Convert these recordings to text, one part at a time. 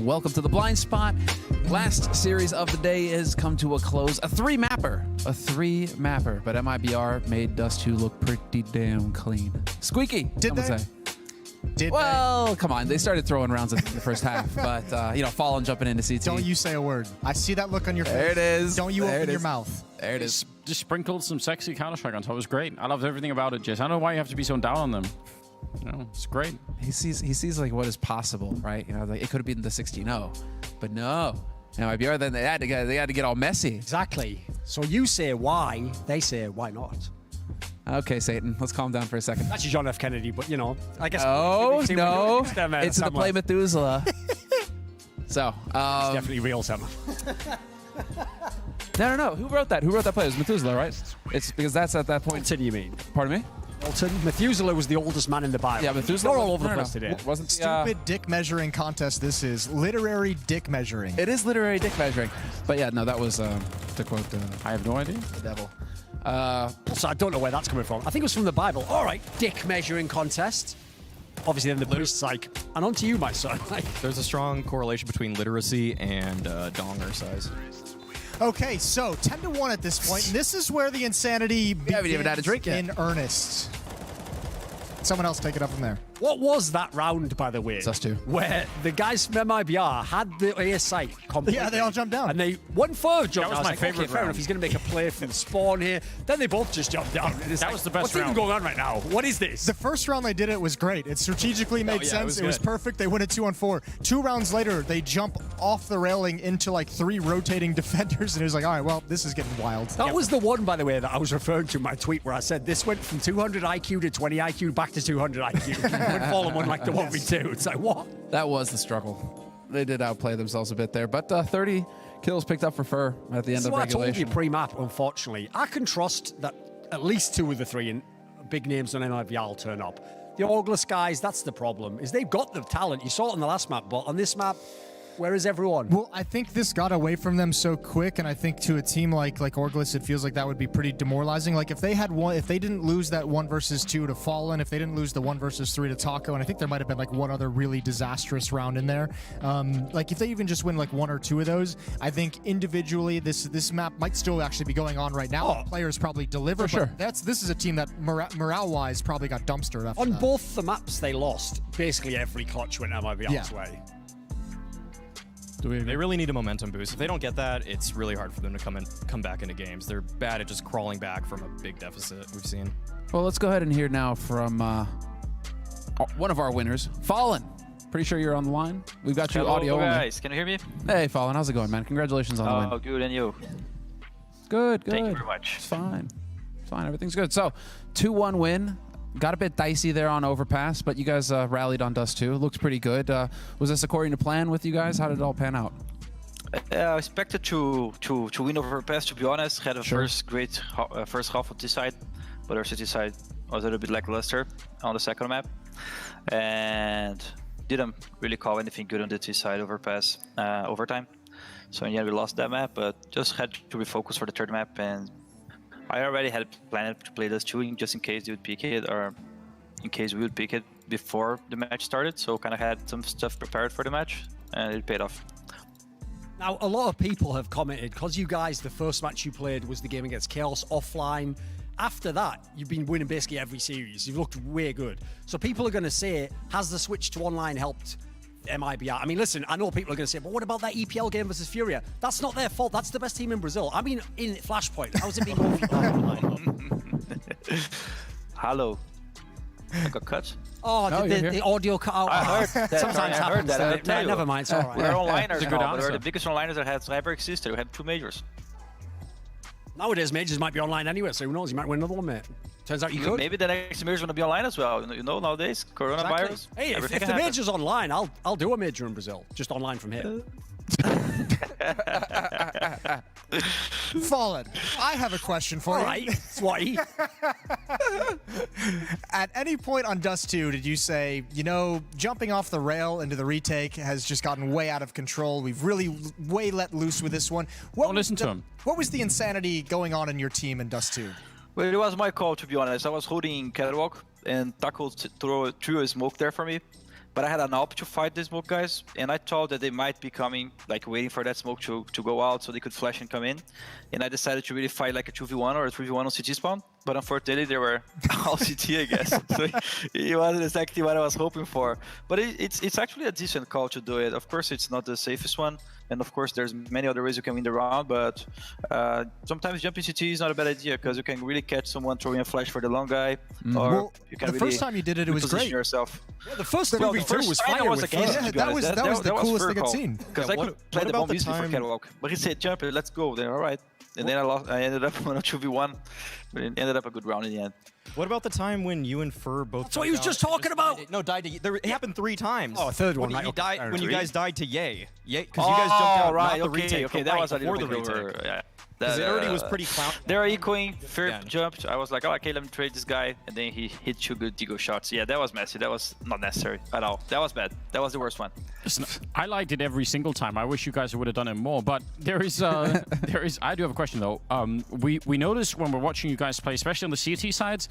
Welcome to the Blind Spot. Last series of the day has come to a close. A three-mapper, but MIBR made Dust 2 look pretty damn clean. Squeaky, Did they? Well, come on. They started throwing rounds in the first half, but, Fallen jumping into CT. Don't you say a word. I see that look on your face. There it is. Don't you open your mouth. There it is. Just sprinkled some sexy Counter-Strike on top. It was great. I loved everything about it, Jess. I don't know why you have to be so down on them. It's great. He sees like what is possible, right? Like it could have been the 16-0, but no. MIBR, then they had to get all messy. Exactly. So you say why, they say why not. Okay, Satan, let's calm down for a second. That's John F. Kennedy, but I guess. Oh no, it's the play Methuselah. So, it's definitely real, Sam. No. Who wrote that? Who wrote that play? It was Methuselah, right? It's because that's at that point. Milton, you mean? Pardon me? Milton. Methuselah was the oldest man in the Bible. Yeah, Methuselah. They're all over the place today. Wasn't the, Stupid dick measuring contest this is. Literary dick measuring. It is literary dick measuring. But yeah, no, that was, to quote I have no idea. the devil. So I don't know where that's coming from. I think it was from the Bible. All right, dick measuring contest. Obviously, then the priest's like, and on to you, my son. There's a strong correlation between literacy and donger size. Okay, so 10-1 at this point, and this is where the insanity begins haven't even had a drink yet. in earnest. Someone else take it up from there. What was that round, by the way? It's us two. Where the guys from MIBR had the A site completely. Yeah, they all jumped down. And they one third jumped That was down. my I was favorite like, okay, fair round. enough. He's going to make a play from the spawn here. Then they both just jumped down. That was the best What's round. even going on right now? What is this? The first round they did it was great. It strategically made sense. It was good. perfect. They win it 2-on-4. 2 rounds later, they jump off the railing into like 3 rotating defenders, and it was like, all right, well, this is getting wild. That was the one, by the way, that I was referring to in my tweet where I said this went from 200 IQ to 20 IQ back to 200 IQ. When Fallen won like the 1v2. It's like, what? That was the struggle. They did outplay themselves a bit there, but 30 kills picked up for Fur at the end of I told regulation. you pre-map, unfortunately. I can trust that at least 2 of the 3 big names on MIBR will turn up. The Orgless guys, that's the problem, is they've got the talent. You saw it on the last map, but on this map, where is everyone? Well, I think this got away from them so quick, and I think to a team like Orgless, it feels like that would be pretty demoralizing. Like if they didn't lose that 1 versus 2 to Fallen, if they didn't lose the 1 versus 3 to Taco, and I think there might have been like one other really disastrous round in there. Like if they even just win like 1 or 2 of those, I think individually this map might still actually be going on right now. Players probably deliver, For sure. but this is a team that morale-wise probably got dumpstered after On that. both the maps they lost, basically every clutch went MIBR's way. They really need a momentum boost. If they don't get that, it's really hard for them to come back into games. They're bad at just crawling back from a big deficit we've seen. Well, let's go ahead and hear now from one of our winners, Fallen. Pretty sure you're on the line. We've got you audio only. Guys, can you hear me? Hey, Fallen, how's it going, man? Congratulations on the win. Oh, good, and you? Good. Thank you very much. It's fine. Everything's good. So, 2-1 win. Got a bit dicey there on Overpass, but you guys rallied on Dust 2. Looked pretty good. Was this according to plan with you guys? How did it all pan out? I expected to win Overpass, to be honest. Had a first half of this side, but our city side was a little bit lackluster on the second map. And didn't really call anything good on the T side Overpass overtime. So in the end we lost that map, but just had to refocus for the third map, and I already had planned to play Dust 2 just in case they would pick it, or in case we would pick it before the match started. So kind of had some stuff prepared for the match, and it paid off. Now, a lot of people have commented, because you guys, the first match you played was the game against Chaos offline. After that, you've been winning basically every series. You've looked way good. So people are going to say, has the switch to online helped MIBR? I mean, listen, I know people are going to say, but what about that EPL game versus Furia? That's not their fault. That's the best team in Brazil. I mean, in Flashpoint. How's it being online? Hello. I got cut. Oh, No, the audio cut out. I heard that. Sometimes I heard happens. that. I tell you. Never mind, it's all right. We're onliners It's a good now. We're answer. the biggest onliners that has ever existed. We had 2 majors. Nowadays, majors might be online anyway, so who knows? You might win another one, mate. Turns out you could. Maybe the next major is going to be online as well. You know, nowadays, coronavirus. Exactly. Hey, if everything the can happen. major's online, I'll do a major in Brazil, just online from here. Fallen, I have a question for All you. right, Swatty. At any point on Dust 2, did you say, jumping off the rail into the retake has just gotten way out of control? We've really way let loose with this one. Don't listen to him. What was the insanity going on in your team in Dust 2? Well, it was my call, to be honest. I was holding Catwalk, and Taco threw a smoke there for me. but I had an AWP to fight the smoke guys, and I thought that they might be coming, like waiting for that smoke to go out so they could flash and come in. And I decided to really fight like a 2v1 or a 3v1 on CT spawn, but unfortunately they were all CT, I guess. So it wasn't exactly what I was hoping for. But it's actually a decent call to do it. Of course, it's not the safest one, and of course there's many other ways you can win the round, but sometimes jumping CT is not a bad idea because you can really catch someone throwing a flash for the long guy, or you can the really first time you did it, it was great. yourself. Yeah, the first Well, 2v2 was fire with against Flare. it, to be that honest. was the coolest thing I'd call. seen. Because Yeah, I could play the about bomb the easily for time- catwalk. But he said, jump it, let's go. Then all right. And then I ended up on a 2v1, but it ended up a good round in the end. What about the time when you and Fur both? That's what he was just talking about. Died to. It happened 3 times. Oh, a third one, When, right, you, okay, died, fair when you enough. guys died to Yay, because you guys jumped out right, not the okay, retake, okay, but that right was a little before the bit over. retake. Yeah. Because it already was pretty clown. They're echoing, Fair Yeah. jumped. I was like, oh, okay, let me trade this guy. And then he hit 2 good Deagle shots. Yeah, that was messy. That was not necessary at all. That was bad. That was the worst one. I liked it every single time. I wish you guys would have done it more. But there is, I do have a question though. We noticed when we're watching you guys play, especially on the CT sides,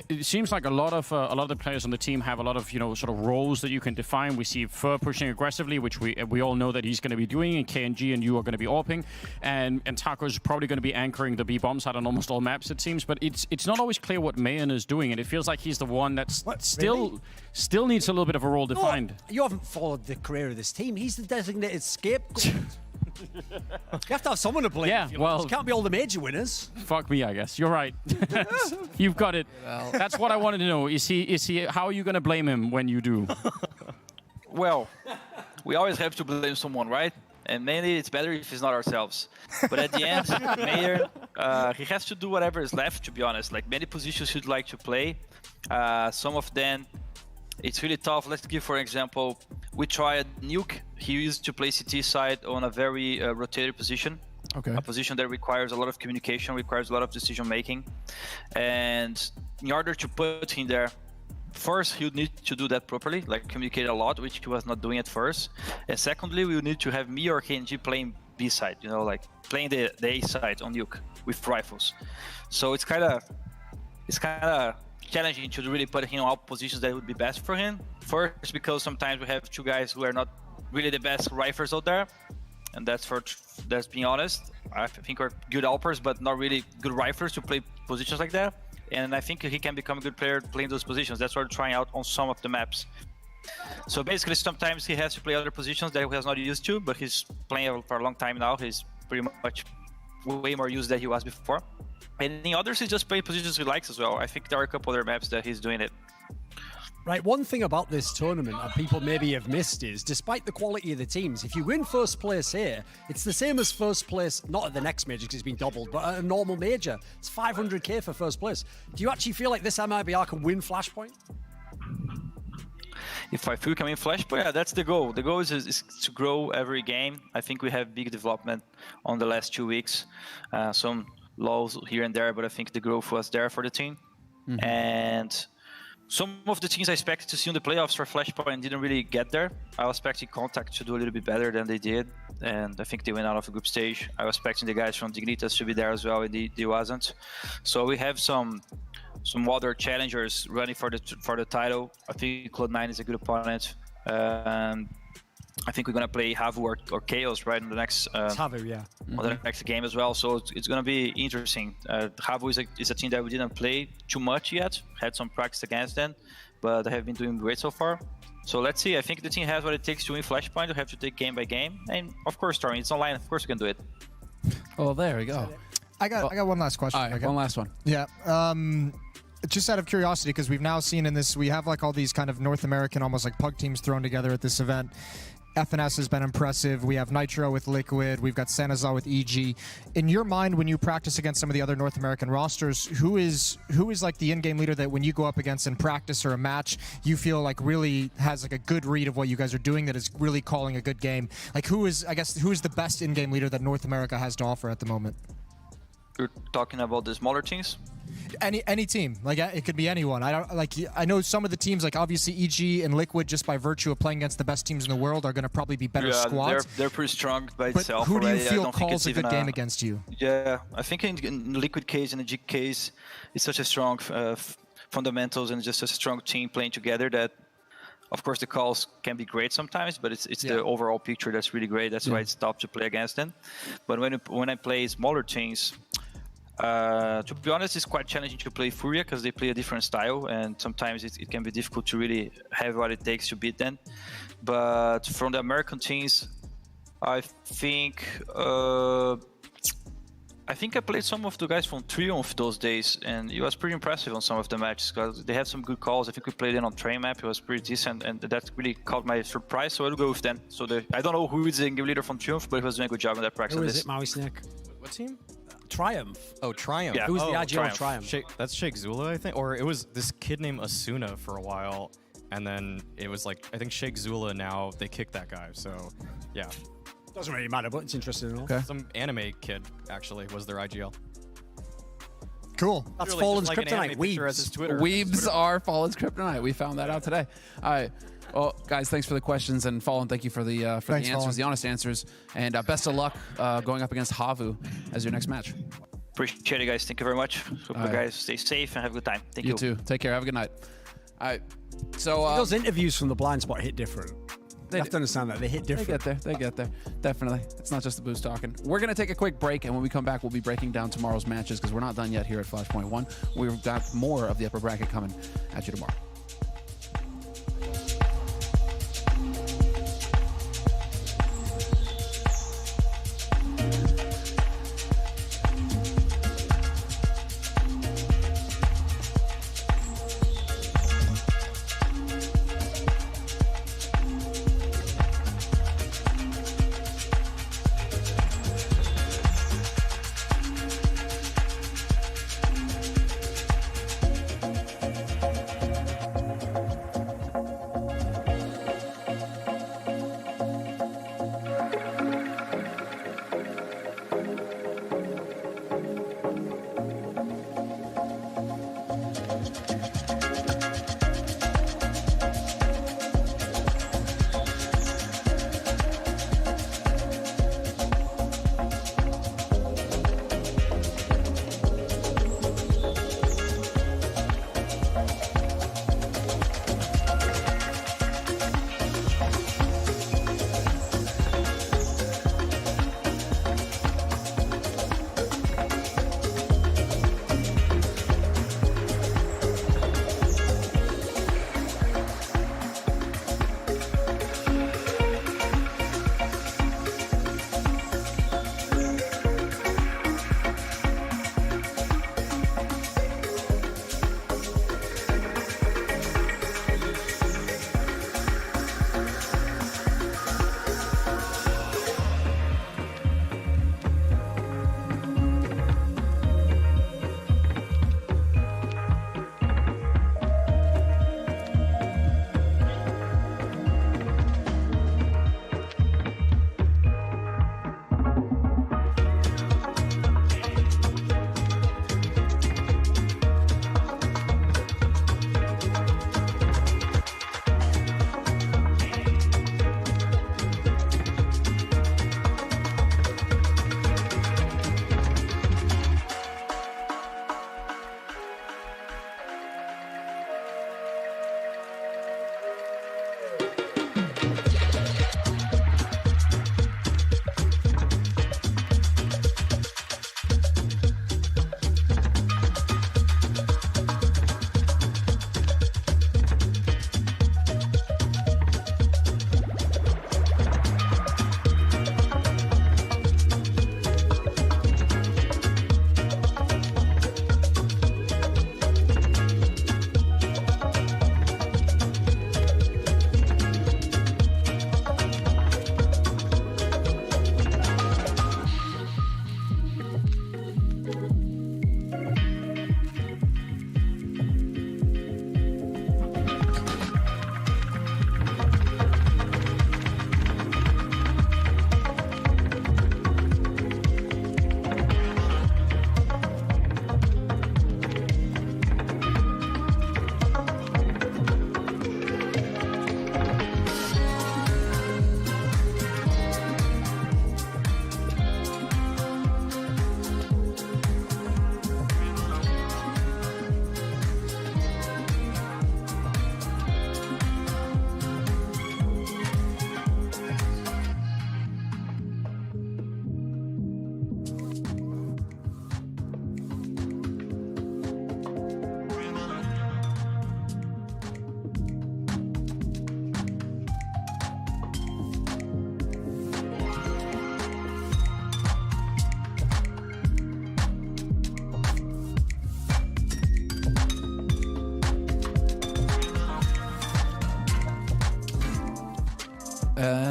it seems like a lot of the players on the team have a lot of sort of roles that you can define. We see Fur pushing aggressively, which we all know that he's going to be doing, and KNG and you are going to be AWPing, and Taco's probably going to be anchoring the B bomb side on almost all maps, it seems. But it's not always clear what Mayan is doing, and it feels like he's the one that's still needs a little bit of a role defined. You haven't followed the career of this team. He's the designated scapegoat. You have to have someone to blame. Yeah, if you well- like. It can't be all the major winners. Fuck me, I guess. You're right. You've got it. That's what I wanted to know. Is he? How are you going to blame him when you do? Well, we always have to blame someone, right? And mainly it's better if it's not ourselves. But at the end, Mayer, he has to do whatever is left, to be honest. Like many positions he'd like to play. Some of them, it's really tough. Let's give, for example, we tried Nuke. He used to play CT side on a very rotated position. Okay. A position that requires a lot of communication, requires a lot of decision making. And in order to put him there, first, he would need to do that properly, like communicate a lot, which he was not doing at first. And secondly, we would need to have me or KNG playing B side, like playing the A side on Nuke with rifles. So it's kind of challenging to really put him in all positions that would be best for him. First, because sometimes we have 2 guys who are not really the best rifles out there, and that's being honest. I think we're good AWPers, but not really good riflers to play positions like that. And I think he can become a good player playing those positions. That's what we're trying out on some of the maps. So basically, sometimes he has to play other positions that he has not used to, but he's playing for a long time now. He's pretty much way more used than he was before. And in others, he's just playing positions he likes as well. I think there are a couple other maps that he's doing it. Right, one thing about this tournament that people maybe have missed is, despite the quality of the teams, if you win first place here, it's the same as first place, not at the next major because it's been doubled, but at a normal major. It's 500k for first place. Do you actually feel like this MIBR can win Flashpoint? If I feel we can win Flashpoint, yeah, that's the goal. The goal is to grow every game. I think we have big development on the last 2 weeks. Some lows here and there, but I think the growth was there for the team. Mm-hmm. And some of the teams I expected to see in the playoffs for Flashpoint didn't really get there. I was expecting Contact to do a little bit better than they did, and I think they went out of the group stage. I was expecting the guys from Dignitas to be there as well, and they wasn't. So we have some other challengers running for the title. I think Cloud9 is a good opponent. I think we're gonna play Havu or Chaos right in the next Havu, yeah. on the next game as well. So it's gonna be interesting. Havu is a team that we didn't play too much yet. Had some practice against them, but they have been doing great so far. So let's see. I think the team has what it takes to win Flashpoint. We have to take game by game, and of course, Stormy, it's online. Of course, we can do it. Oh, there we go. I got one last question. All right, okay? one last one. Yeah. Just out of curiosity, because we've now seen in this, we have like all these kind of North American, almost like pug teams thrown together at this event. FNS has been impressive. We have Nitro with Liquid. We've got Sanazal with EG. In your mind, when you practice against some of the other North American rosters, who is like the in-game leader that when you go up against in practice or a match, you feel like really has like a good read of what you guys are doing, that is really calling a good game? Like who is the best in-game leader that North America has to offer at the moment? You're talking about the smaller teams? Any team, like it could be anyone. I know some of the teams, like obviously EG and Liquid, just by virtue of playing against the best teams in the world, are going to probably be better squads. They're pretty strong by but itself. Who do you already. feel calls a good game against you? Yeah, I think in Liquid case and the G case, it's such a strong fundamentals and just a strong team playing together that Of course, the calls can be great sometimes, but it's the overall picture that's really great. That's why it's tough to play against them. But when I play smaller teams, to be honest, it's quite challenging to play Furia because they play a different style, and sometimes it can be difficult to really have what it takes to beat them. But from the American teams, I think I played some of the guys from Triumph those days, and it was pretty impressive on some of the matches because they had some good calls. I think we played in on train map; it was pretty decent, and that really caught my surprise. So I'll go with them. So I don't know who is the game leader from Triumph, but he was doing a good job in that practice. Who is it, Maui Snake? What team? Triumph. Oh, Triumph. Yeah. Who's the IGL Triumph? That's Sheikh Zula, I think, or it was this kid named Asuna for a while, and then it was like I think Sheikh Zula. Now they kicked that guy. So, yeah. Doesn't really matter, but it's interesting enough. Okay. Some anime kid actually was their IGL. Cool. That's Literally Fallen's just like an Kryptonite. anime picture as his Twitter. Weebs are Fallen's kryptonite. We found that out today. All right. Well, guys, thanks for the questions, and Fallen, thank you for the Thanks, answers, Fallen. the honest answers, and best of luck going up against Havu as your next match. Appreciate it, guys. Thank you very much. Hope you guys stay safe and have a good time. Thank you. You too. Take care. Have a good night. All right. So Those interviews from the blind spot hit different. You have to understand that. They hit different. They get there. Definitely. It's not just the boost talking. We're going to take a quick break, and when we come back, we'll be breaking down tomorrow's matches because we're not done yet here at Flashpoint 1. We've got more of the upper bracket coming at you tomorrow.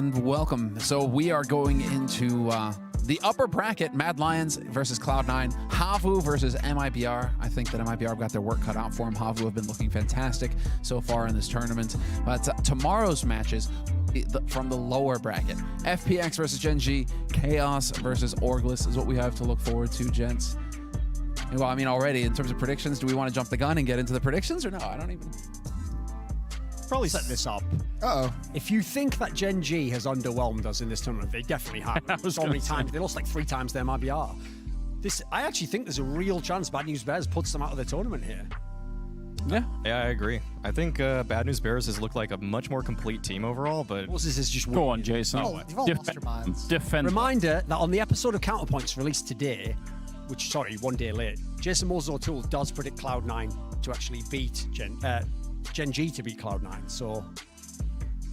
and welcome. So we are going into the upper bracket, Mad Lions versus Cloud9, Havu versus MIBR. I think that MIBR got their work cut out for them. Havu have been looking fantastic so far in this tournament. But tomorrow's matches from the lower bracket, FPX versus Gen G, Chaos versus Orglis is what we have to look forward to, gents. Well, I mean, already in terms of predictions, do we want to jump the gun and get into the predictions or no? I don't even... Probably set this up. Uh-oh. If you think that Gen G has underwhelmed us in this tournament, they definitely have. So many times. They lost like 3 times their MIBR. I actually think there's a real chance Bad News Bears puts them out of the tournament here. Yeah. Yeah, I agree. I think Bad News Bears has looked like a much more complete team overall, but... This is just Go on, Jason. You've all lost your minds. Defend. Reminder that on the episode of Counterpoints released today, which, sorry, 1 day late, Jason Moores O'Toole does predict Cloud9 to actually beat Gen G to beat Cloud9, so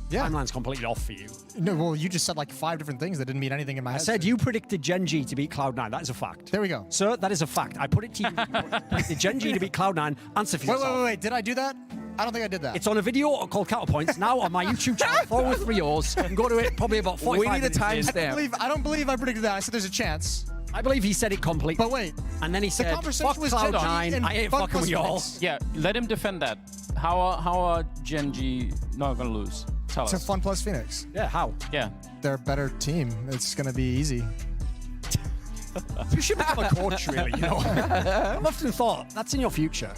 Yeah. timeline's completely off for you. No, well, you just said like 5 different things that didn't mean anything in my I head. said you predicted Gen G to beat Cloud9. That is a fact. There we go. Sir, that is a fact. I put it to you. You predicted Gen G to beat Cloud9. Answer for yourself. Wait. Did I do that? I don't think I did that. It's on a video called Counterpoints now on my YouTube channel, 403Os. You can go to it probably about 45 We need a minutes in. timestamp. I don't believe I predicted that. I said there's a chance. I believe he said it completely. But wait. And then he said, conversation fuck was Gen G Cloud9, and I ain't fuck fucking with y'all. Cosmetics. Yeah, let him defend that. How are Gen G not gonna lose? Tell It's a us. Fun Plus Phoenix. Yeah, how? Yeah. They're a better team. It's going to be easy. You should become a coach, really, you know? I've often thought, that's in your future.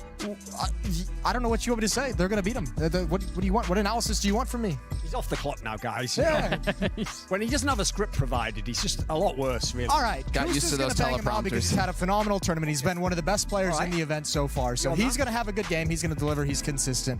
I don't know what you want me to say. They're going to beat them. What do you want? What analysis do you want from me? He's off the clock now, guys. Yeah. When he doesn't have a script provided, he's just a lot worse, really. All right. Got Who's used just to those gonna bang him out because teleprompters. he's had a phenomenal tournament. He's been one of the best players All right. in the event so far. So on he's that. going to have a good game. He's going to deliver. He's consistent.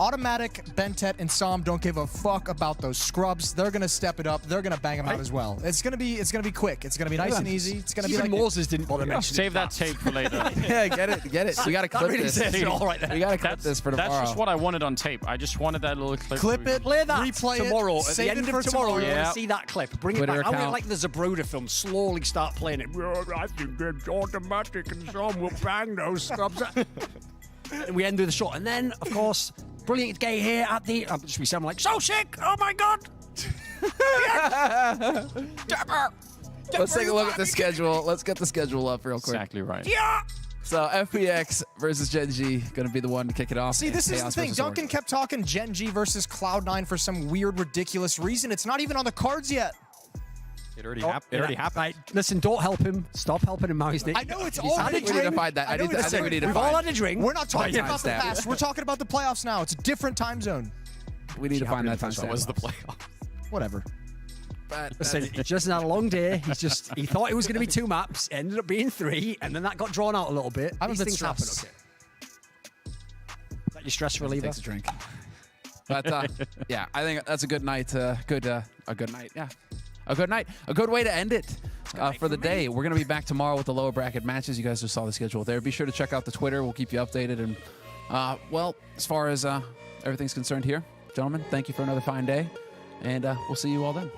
Automatic, Bentet, and Som don't give a fuck about those scrubs. They're going to step it up. They're going to bang him out as well. It's going to be quick. It's going to be nice and easy. It's going to be Even like Moses didn't bother mentioning Save that tape for later. Yeah, get it. We got to clip really this. says it all right there. We got to clip this for tomorrow. That's just what I wanted on tape. I just wanted that little clip. clip it, Play that replay tomorrow. it, At save the end it for of tomorrow, you're Yeah. going to see that clip. Bring Twitter it back. I account. would like the Zabruder film. Slowly start playing it. I think it's automatic and some will bang those scrubs. And we end with the shot. And then, of course, brilliant gay here at the... I'm just be sounding like, so sick! Oh, my God! Let's take a look at the schedule. Let's get the schedule up real quick. Exactly right. Yeah! So FPX versus Gen G going to be the one to kick it off. See, this is the Chaos thing. versus Duncan Orc. kept talking Gen G versus Cloud9 for some weird, ridiculous reason. It's not even on the cards yet. it already happened. Right, listen, don't help him. Stop helping him, Maui Snake. I know it's I all think we need to find that. I think we need to We've all find. had a drink. We're not talking Right, about the timestamp. past. We're talking about the playoffs now. It's a different time zone. We need to find that That was the timestamp. playoff. Whatever. Listen, he just had a long day. He thought it was going to be 2 maps, ended up being 3, and then that got drawn out a little bit. I'm a These bit things happen, stressed. okay? Is that your stress reliever? Takes a drink. But yeah, I think that's a good night. A good night. Yeah, a good night. A good way to end it for the day. We're gonna be back tomorrow with the lower bracket matches. You guys just saw the schedule there. Be sure to check out the Twitter. We'll keep you updated. And well, as far as everything's concerned here, gentlemen, thank you for another fine day, and we'll see you all then.